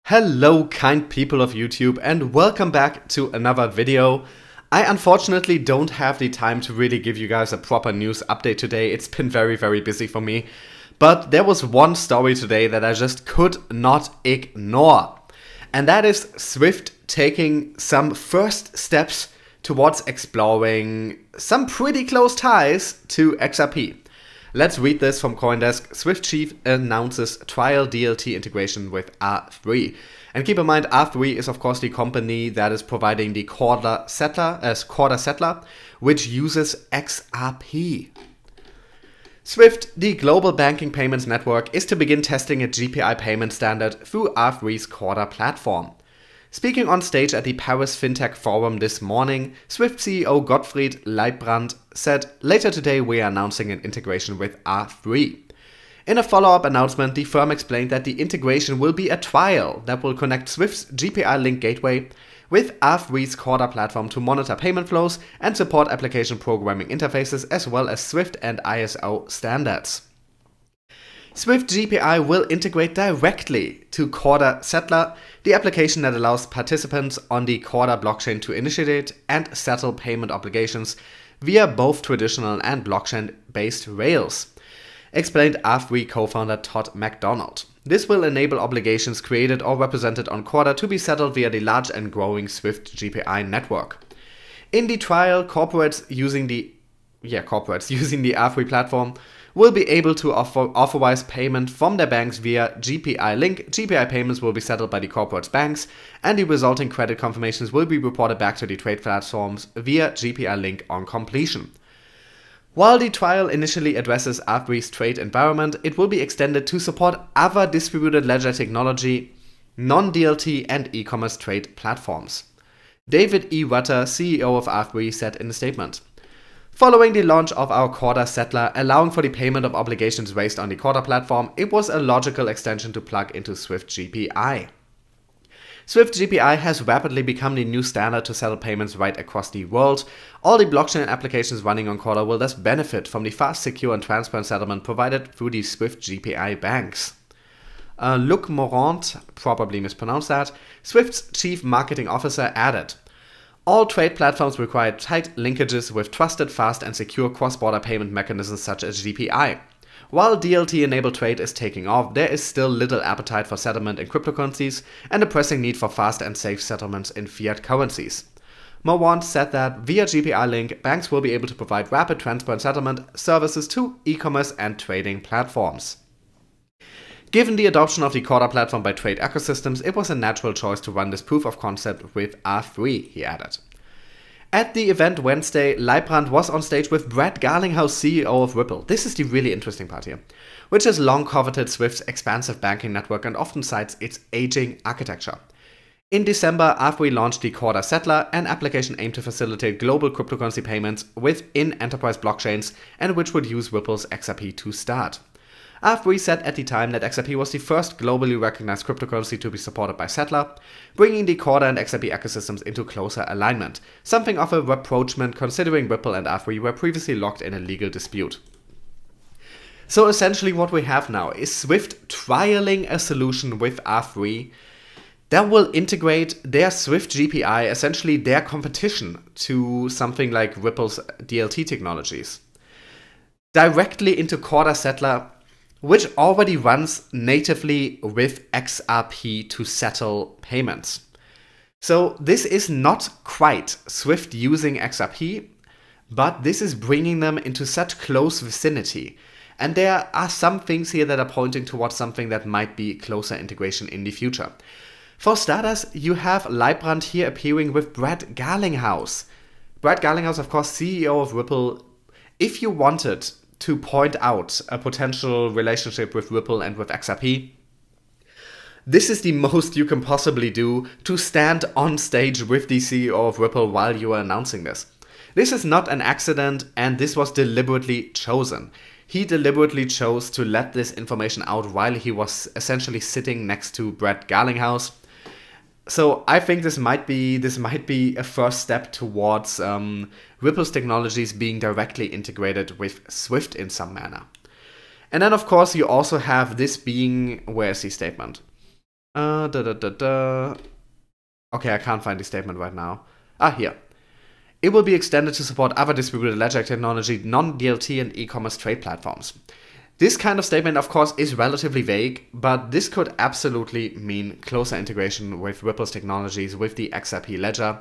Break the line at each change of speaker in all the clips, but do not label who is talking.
Hello kind people of YouTube and welcome back to another video. I unfortunately don't have the time to really give you guys a proper news update today. It's been very busy for me. But there was one story today that I just could not ignore. And that is Swift taking some first steps towards exploring some pretty close ties to XRP. Let's read this from CoinDesk. Swift chief announces trial DLT integration with R3. And keep in mind, R3 is of course the company that is providing the quarter settler, which uses XRP. Swift, the global banking payments network, is to begin testing a GPI payment standard through R3's Quarter platform. Speaking on stage at the Paris FinTech Forum this morning, Swift CEO Gottfried Leibbrandt said, "Later today we are announcing an integration with R3. In a follow-up announcement, the firm explained that the integration will be a trial that will connect Swift's GPI link gateway with R3's Quarter platform to monitor payment flows and support application programming interfaces as well as Swift and ISO standards. Swift GPI will integrate directly to Quarter Settler, the application that allows participants on the Quarter blockchain to initiate and settle payment obligations via both traditional and blockchain-based rails," explained R3 co-founder Todd McDonald. This will enable obligations created or represented on Quarter to be settled via the large and growing Swift GPI network. In the trial, corporates using the R3 platform will be able to authorize payment from their banks via GPI link. GPI payments will be settled by the corporate's banks, and the resulting credit confirmations will be reported back to the trade platforms via GPI link on completion. While the trial initially addresses R3's trade environment, it will be extended to support other distributed ledger technology, non-DLT and e-commerce trade platforms. David E. Rutter, CEO of R3, said in a statement, "Following the launch of our Quarter settler, allowing for the payment of obligations raised on the Quarter platform, it was a logical extension to plug into Swift GPI. Swift GPI has rapidly become the new standard to settle payments right across the world. All the blockchain applications running on Quarter will thus benefit from the fast, secure and transparent settlement provided through the Swift GPI banks." Luc Morant, probably mispronounced that, Swift's chief marketing officer, added, "All trade platforms require tight linkages with trusted, fast and secure cross-border payment mechanisms such as GPI. While DLT-enabled trade is taking off, there is still little appetite for settlement in cryptocurrencies and a pressing need for fast and safe settlements in fiat currencies." Morant said that via GPI link, banks will be able to provide rapid, transparent settlement services to e-commerce and trading platforms. Given the adoption of the Quarter platform by trade ecosystems, it was a natural choice to run this proof of concept with R3, he added. At the event Wednesday, Leibbrandt was on stage with Brad Garlinghouse, CEO of Ripple. This is the really interesting part here, which has long coveted Swift's expansive banking network and often cites its aging architecture. In December, R3 launched the Quarter Settler, an application aimed to facilitate global cryptocurrency payments within enterprise blockchains and which would use Ripple's XRP to start. R3 said at the time that XRP was the first globally recognized cryptocurrency to be supported by Settler, bringing the Quarter and XRP ecosystems into closer alignment, something of a rapprochement considering Ripple and R3 were previously locked in a legal dispute. So essentially what we have now is Swift trialing a solution with R3 that will integrate their Swift GPI, essentially their competition to something like Ripple's DLT technologies, directly into Quarter Settler, which already runs natively with XRP to settle payments. So this is not quite Swift using XRP, but this is bringing them into such close vicinity. And there are some things here that are pointing towards something that might be closer integration in the future. For starters, you have Leibbrandt here appearing with Brad Garlinghouse. Brad Garlinghouse, of course, CEO of Ripple. If you wanted to point out a potential relationship with Ripple and with XRP, this is the most you can possibly do, to stand on stage with the CEO of Ripple while you are announcing this. This is not an accident, and this was deliberately chosen. He deliberately chose to let this information out while he was essentially sitting next to Brad Garlinghouse. So I think this might be a first step towards Ripple's technologies being directly integrated with Swift in some manner. And then of course you also have this being, where is the statement? Okay, I can't find the statement right now. Here. It will be extended to support other distributed ledger technology, non-DLT, and e-commerce trade platforms. This kind of statement, of course, is relatively vague, but this could absolutely mean closer integration with Ripple's technologies, with the XRP ledger.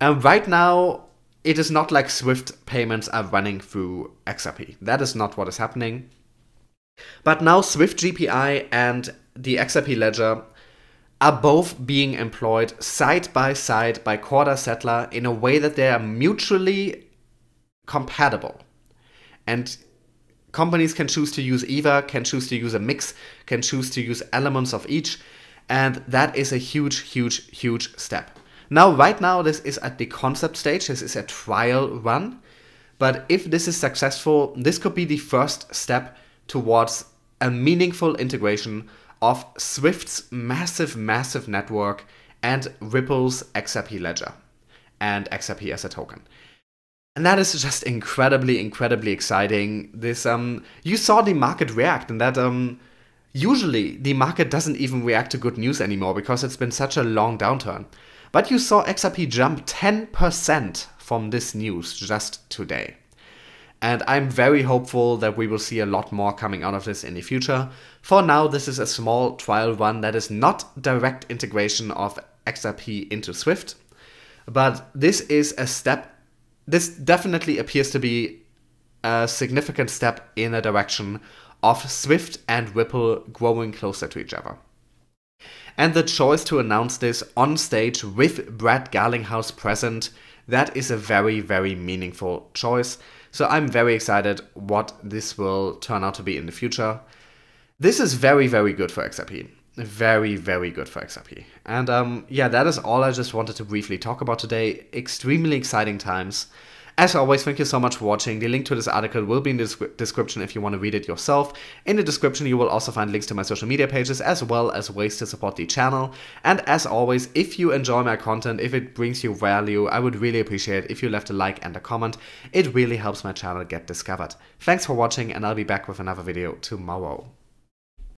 Right now, it is not like Swift payments are running through XRP. That is not what is happening. But now Swift GPI and the XRP ledger are both being employed side by Corda Settler in a way that they are mutually compatible. And companies can choose to use either, can choose to use a mix, can choose to use elements of each, and that is a huge step. Now, right now, this is at the concept stage, this is a trial run, but if this is successful, this could be the first step towards a meaningful integration of Swift's massive network and Ripple's XRP ledger and XRP as a token. And that is just incredibly exciting. This you saw the market react, and that usually the market doesn't even react to good news anymore because it's been such a long downturn. But you saw XRP jump 10% from this news just today. And I'm very hopeful that we will see a lot more coming out of this in the future. For now, this is a small trial run that is not direct integration of XRP into Swift, but this is a step. This definitely appears to be a significant step in a direction of Swift and Ripple growing closer to each other. And the choice to announce this on stage with Brad Garlinghouse present, that is a very meaningful choice. So I'm very excited what this will turn out to be in the future. This is very good for XRP. Very good for XRP. And yeah, that is all I just wanted to briefly talk about today. Extremely exciting times. As always, thank you so much for watching. The link to this article will be in the description if you want to read it yourself. In the description, you will also find links to my social media pages as well as ways to support the channel. And as always, if you enjoy my content, if it brings you value, I would really appreciate if you left a like and a comment. It really helps my channel get discovered. Thanks for watching, and I'll be back with another video tomorrow.